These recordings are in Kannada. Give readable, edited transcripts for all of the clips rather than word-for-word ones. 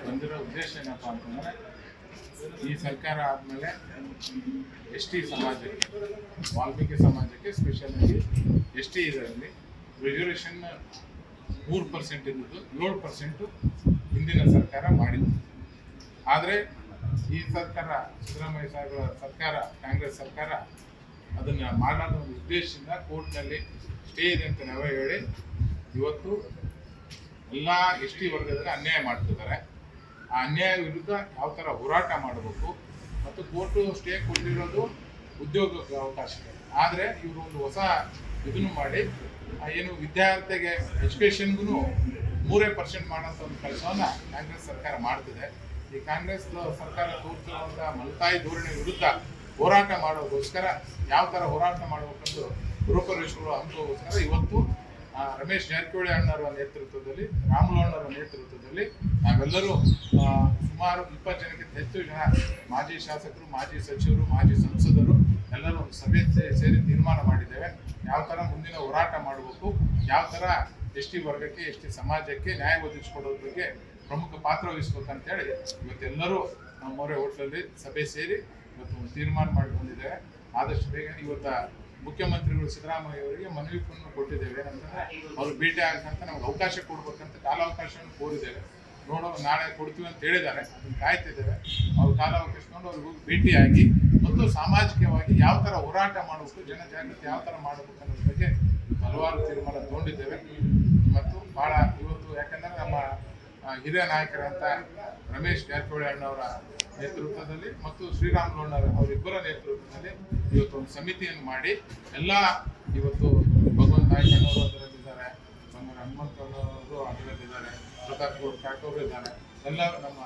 ಬಂದಿರೋ ಉದ್ದೇಶ ಏನಪ್ಪ ಅಂತಂದರೆ, ಈ ಸರ್ಕಾರ ಆದಮೇಲೆ ಎಸ್ ಟಿ ಸಮಾಜಕ್ಕೆ, ವಾಲ್ಮೀಕಿ ಸಮಾಜಕ್ಕೆ ಸ್ಪೆಷಲಾಗಿ ಎಸ್ ಟಿ ಇದರಲ್ಲಿ ರಿಸರ್ವೇಷನ್ 3% ಇದ್ದದ್ದು 7% ಹಿಂದಿನ ಸರ್ಕಾರ ಮಾಡಿತ್ತು. ಆದರೆ ಈ ಸರ್ಕಾರ, ಸಿದ್ದರಾಮಯ್ಯ ಸಾಹೇಬರ ಸರ್ಕಾರ, ಕಾಂಗ್ರೆಸ್ ಸರ್ಕಾರ ಅದನ್ನು ಮಾಡಲಾದ ಒಂದು ಉದ್ದೇಶದಿಂದ ಕೋರ್ಟ್ನಲ್ಲಿ ಸ್ಟೇ ಇದೆ ಅಂತ ನಾವೇ ಹೇಳಿ ಇವತ್ತು ಎಲ್ಲ ಎಸ್ ಟಿ ವರ್ಗದಲ್ಲಿ ಅನ್ಯಾಯ ಮಾಡ್ತಿದ್ದಾರೆ. ಆ ಅನ್ಯಾಯ ವಿರುದ್ಧ ಯಾವ ಥರ ಹೋರಾಟ ಮಾಡಬೇಕು ಮತ್ತು ಕೋರ್ಟು ಸ್ಟೇ ಕೊಟ್ಟಿರೋದು ಉದ್ಯೋಗಕ್ಕೆ ಅವಕಾಶ. ಆದರೆ ಇವರು ಒಂದು ಹೊಸ ಇದನ್ನು ಮಾಡಿ ಏನು ವಿದ್ಯಾರ್ಥಿಗೆ ಎಜುಕೇಷನ್ಗೂ 3% ಮಾಡೋಂಥ ಒಂದು ಕೆಲಸವನ್ನು ಕಾಂಗ್ರೆಸ್ ಸರ್ಕಾರ ಮಾಡ್ತಿದೆ. ಈ ಕಾಂಗ್ರೆಸ್ ಸರ್ಕಾರ ತೋರಿಸಿರುವಂಥ ಮಲತಾಯಿ ಧೋರಣೆ ವಿರುದ್ಧ ಹೋರಾಟ ಮಾಡೋದಕ್ಕೋಸ್ಕರ ಯಾವ ಥರ ಹೋರಾಟ ಮಾಡಬೇಕಂದು ರೂಪರೇಷಗಳು ಅಂಕೋಸ್ಕರ ಇವತ್ತು ರಮೇಶ್ ಜಾರಕಿಹೊಳಿ ಅಣ್ಣವರ ನೇತೃತ್ವದಲ್ಲಿ, ರಾಮುಲು ಅಣ್ಣವರ ನೇತೃತ್ವದಲ್ಲಿ ನಾವೆಲ್ಲರೂ ಸುಮಾರು 20 ಜನಕ್ಕಿಂತ ಹೆಚ್ಚು ಜನ ಮಾಜಿ ಶಾಸಕರು, ಮಾಜಿ ಸಚಿವರು, ಮಾಜಿ ಸಂಸದರು ಎಲ್ಲರೂ ಒಂದು ಸಭೆ ಸೇರಿ ತೀರ್ಮಾನ ಮಾಡಿದ್ದೇವೆ. ಯಾವ ಥರ ಮುಂದಿನ ಹೋರಾಟ ಮಾಡಬೇಕು, ಯಾವ ಥರ ಎಸ್ ಟಿ ವರ್ಗಕ್ಕೆ, ಎಸ್ ಟಿ ಸಮಾಜಕ್ಕೆ ನ್ಯಾಯ ಒದಗಿಸ್ಕೊಡೋದ್ರ ಬಗ್ಗೆ ಪ್ರಮುಖ ಪಾತ್ರ ವಹಿಸ್ಬೇಕಂತೇಳಿ ಇವತ್ತೆಲ್ಲರೂ ನಮ್ಮವರೇ ಹೋಟ್ಲಲ್ಲಿ ಸಭೆ ಸೇರಿ ಇವತ್ತು ಒಂದು ತೀರ್ಮಾನ ಮಾಡಿ ಬಂದಿದ್ದೇವೆ. ಆದಷ್ಟು ಬೇಗ ಇವತ್ತು ಮುಖ್ಯಮಂತ್ರಿಗಳು ಸಿದ್ದರಾಮಯ್ಯ ಅವರಿಗೆ ಮನವಿಯನ್ನು ಕೊಟ್ಟಿದ್ದೇವೆ. ಏನಂತಂದರೆ ಅವರು ಭೇಟಿ ಆಗಬೇಕಂತ ನಮ್ಗೆ ಅವಕಾಶ ಕೊಡ್ಬೇಕಂತ ಕಾಲಾವಕಾಶವನ್ನು ಕೋರಿದ್ದೇವೆ. ನಾಳೆ ಕೊಡ್ತೀವಿ ಅಂತ ಹೇಳಿದ್ದಾರೆ. ಅದನ್ನು ಕಾಯ್ತಿದ್ದೇವೆ. ಅವ್ರು ಕಾಲಾವಕಾಶಕೊಂಡು ಅವ್ರಿಗೆ ಹೋಗಿ ಭೇಟಿಯಾಗಿ ಮತ್ತು ಸಾಮಾಜಿಕವಾಗಿ ಯಾವ ಥರ ಹೋರಾಟ ಮಾಡಬೇಕು, ಜನಜಾಗೃತಿ ಯಾವ ಥರ ಮಾಡಬೇಕು ಅನ್ನೋದ್ರ ಬಗ್ಗೆ ಹಲವಾರು ತೀರ್ಮಾನ ತಗೊಂಡಿದ್ದೇವೆ. ಮತ್ತು ಭಾಳ ಇವತ್ತು ಯಾಕಂದರೆ ನಮ್ಮ ಹಿರಿಯ ನಾಯಕರಂತ ರಮೇಶ್ ಜಾರಕಿಹೊಳಿ ಅಣ್ಣವರ ನೇತೃತ್ವದಲ್ಲಿ ಮತ್ತು ಶ್ರೀರಾಮುಲು ಅಣ್ಣವರ ಅವರಿಬ್ಬರ ನೇತೃತ್ವದಲ್ಲಿ ಇವತ್ತು ಒಂದು ಸಮಿತಿಯನ್ನು ಮಾಡಿ ಎಲ್ಲ ಇವತ್ತು ಭಗವಂತ ನಾಯ್ಕ ಅಣ್ಣವರು ಅದರಲ್ಲಿದ್ದಾರೆ, ಬಂಗಾರ ಹನುಮಂತವರು ಅದರಲ್ಲಿದ್ದಾರೆ, ಪ್ರತಾಪ್ ಗೌಡ ಕಾಟೋರು ಇದ್ದಾರೆ, ಎಲ್ಲ ನಮ್ಮ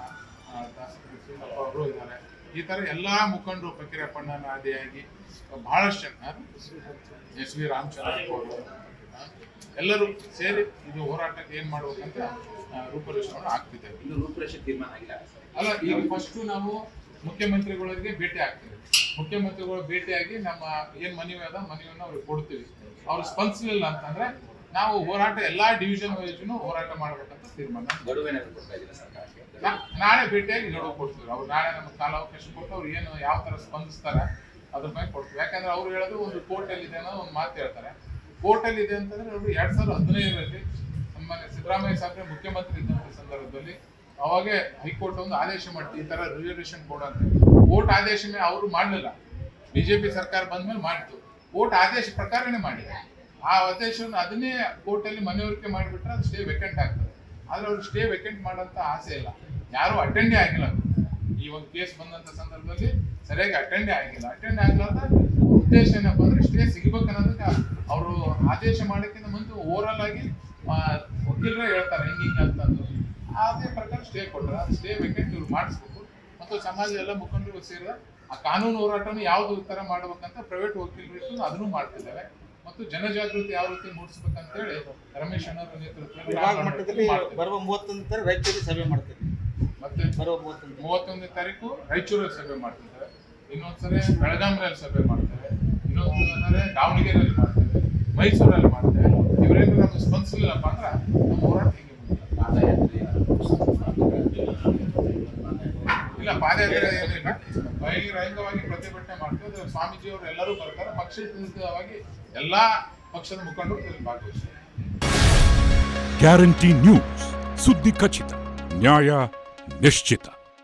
ದಾಸಪ್ಪ ಅವರು ಇದ್ದಾರೆ. ಈ ಥರ ಎಲ್ಲ ಮುಖಂಡರು ಫಕೀರಪ್ಪಣ್ಣನ ಆದಿಯಾಗಿ ಬಹಳಷ್ಟು ಜನ, ಎಸ್ ವಿ ರಾಮಚಂದ್ರ ಅವರು ಎಲ್ಲರೂ ಸೇರಿ ಇದು ಹೋರಾಟಕ್ಕೆ ಏನು ಮಾಡ್ಬೇಕಂತ ರೂಪರೇಷೆಯನ್ನು ಆಗ್ತಿದ್ದೇವೆ. ಇನ್ನು ರೂಪರೇಷೆ ತೀರ್ಮಾನ ಆಗಿಲ್ಲ ಅಲ್ಲ, ಈಗ ಫಸ್ಟು ನಾವು ಮುಖ್ಯಮಂತ್ರಿಗಳಿಗೆ ಭೇಟಿ ಆಗ್ತೀವಿ. ಮುಖ್ಯಮಂತ್ರಿಗಳು ಭೇಟಿಯಾಗಿ ನಮ್ಮ ಏನು ಮನವಿ ಅದ ಮನವಿಯನ್ನು ಅವ್ರಿಗೆ ಕೊಡ್ತೀವಿ. ಅವ್ರು ಸ್ಪಂದಿಸಲಿಲ್ಲ ಅಂತಂದ್ರೆ ನಾವು ಹೋರಾಟ ಎಲ್ಲಾ ಡಿವಿಷನ್ ವೈಸ್ನು ಹೋರಾಟ ಮಾಡ್ಬೇಕಂತ ತೀರ್ಮಾನ. ನಾಳೆ ಭೇಟಿಯಾಗಿ ಗಡುವು ಕೊಡ್ತೀವಿ. ಅವ್ರು ನಾಳೆ ನಮ್ಗೆ ಕಾಲಾವಕಾಶ ಕೊಟ್ಟು ಅವ್ರು ಏನು ಯಾವ ತರ ಸ್ಪಂದಿಸ್ತಾರೆ ಅದ್ರ ಮೇಲೆ ಕೊಡ್ತೀವಿ. ಯಾಕಂದ್ರೆ ಅವ್ರು ಹೇಳೋದು ಒಂದು ಕೋರ್ಟಲ್ಲಿ ಇದೆ ಅನ್ನೋ ಒಂದು ಮಾತು ಹೇಳ್ತಾರೆ. ಕೋರ್ಟಲ್ಲಿ ಇದೆ ಅಂತಂದ್ರೆ ಅವರು 2015ರಲ್ಲಿ ನಮ್ಮನೆ ಸಿದ್ದರಾಮಯ್ಯ ಸಾಹೇಬ್ರೆ ಮುಖ್ಯಮಂತ್ರಿ ಇದ್ದಂಥ ಸಂದರ್ಭದಲ್ಲಿ ಅವಾಗೆ ಹೈಕೋರ್ಟ್ ಒಂದು ಆದೇಶ ಮಾಡ್ತೀವಿ, ಈ ತರ ರಿಸರ್ವೇಷನ್ ಕೊಡಂತ. ಕೋರ್ಟ್ ಆದೇಶ ಮೇಲೆ ಅವರು ಮಾಡಲಿಲ್ಲ, ಬಿಜೆಪಿ ಸರ್ಕಾರ ಬಂದ್ಮೇಲೆ ಮಾಡ್ತು. ಕೋರ್ಟ್ ಆದೇಶ ಪ್ರಕಾರನೇ ಮಾಡಿದೆ. ಆ ಆದೇಶವನ್ನು ಅದನ್ನೇ ಕೋರ್ಟಲ್ಲಿ ಮನವರಿಕೆ ಮಾಡಿಬಿಟ್ರೆ ಅದು ಸ್ಟೇ ವೇಕೆಂಟ್ ಆಗ್ತದೆ. ಆದ್ರೆ ಅವ್ರು ಸ್ಟೇ ವೇಕೆಂಟ್ ಮಾಡೋಂಥ ಆಸೆ ಇಲ್ಲ. ಯಾರು ಅಟೆಂಡೇ ಆಗಿಲ್ಲ. ಈ ಒಂದು ಕೇಸ್ ಬಂದಂಥ ಸಂದರ್ಭದಲ್ಲಿ ಸರಿಯಾಗಿ ಅಟೆಂಡೇ ಆಗಿಲ್ಲ. ಅಟೆಂಡ್ ಆಗಲಾರ್ದ ಉದ್ದೇಶ ಏನಪ್ಪ ಅಂದ್ರೆ ಸ್ಟೇ ಸಿಗಬೇಕನ್ನೋದಕ್ಕೆ ಅವರು ಆದೇಶ ಮಾಡೋಕ್ಕಿಂತ ಮುಂದೆ ಓವರಾಲ್ ಆಗಿ ವಕೀಲರೇ ಹೇಳ್ತಾರೆ ಹಿಂಗೆ ಅಂತಂದು ಅದೇ ಪ್ರಕಾರ ಸ್ಟೇ ಕೊಟ್ಟರೆ ಅದು ಸ್ಟೇ ವೇಕೆಂಟ್ ಇವ್ರು ಮಾಡಿಸ್ಬೇಕು. ಮತ್ತು ಸಮಾಜ ಎಲ್ಲ ಮುಖಂಡರು ಸೇರಿದ ಆ ಕಾನೂನು ಹೋರಾಟವನ್ನು ಯಾವ್ದು ಥರ ಮಾಡ್ಬೇಕಂತ ಪ್ರೈವೇಟ್ ವಕೀಲರು ಅದನ್ನು ಮಾಡ್ತಿದ್ದಾರೆ. ಮತ್ತು ಜನಜಾಗೃತಿ ಯಾವ ರೀತಿ ಮೂಡಿಸ್ಬೇಕಂತೇಳಿ ರಮೇಶ್ ಅಣ್ಣವರ ನೇತೃತ್ವದಲ್ಲಿ ಬರುವ 31 ರಾಯಚೂರು ಸಭೆ ಮಾಡ್ತೀವಿ. ಮತ್ತೆ ಬರುವ 31ನೇ ತಾರೀಕು ರಾಯಚೂರಲ್ಲಿ ಸಭೆ ಮಾಡ್ತಿದ್ದಾರೆ. ಇನ್ನೊಂದ್ಸರಿ ಬೆಳಗಾವಿಯಲ್ಲಿ ಸಭೆ ಮಾಡ್ತೇವೆ. ಇನ್ನೊಂದ್ಸರಿ ದಾವಣಗೆರೆಯಲ್ಲಿ ಮಾಡ್ತೇವೆ, ಮೈಸೂರಲ್ಲಿ ಮಾಡ್ತೇವೆ. ಇವರೇನು ನಮ್ಗೆ ಸ್ಪಂದಿಸಲಿಲ್ಲಪ್ಪ ಅಂದ್ರೆ ನಮ್ಮ ಹೋರಾಟ ಹಿಂಗೆ ಇಲ್ಲ. ಪಾದಯಾತ್ರೆ ಏನಿಲ್ಲ, ಬಹಿರಂಗವಾಗಿ ಪ್ರತಿಭಟನೆ ಮಾಡ್ತೇವೆ. ಸ್ವಾಮೀಜಿಯವರು ಎಲ್ಲರೂ ಬರ್ತಾರೆ. ಪಕ್ಷವಾಗಿ ಎಲ್ಲಾ ಪಕ್ಷದ ಮುಖಂಡರು ಇದರಲ್ಲಿ ಭಾಗವಹಿಸ್ತಾರೆ. ಗ್ಯಾರಂಟಿ ನ್ಯೂಸ್, ಸುದ್ದಿ ಖಚಿತ, ನ್ಯಾಯ ನಿಶ್ಚಿತ.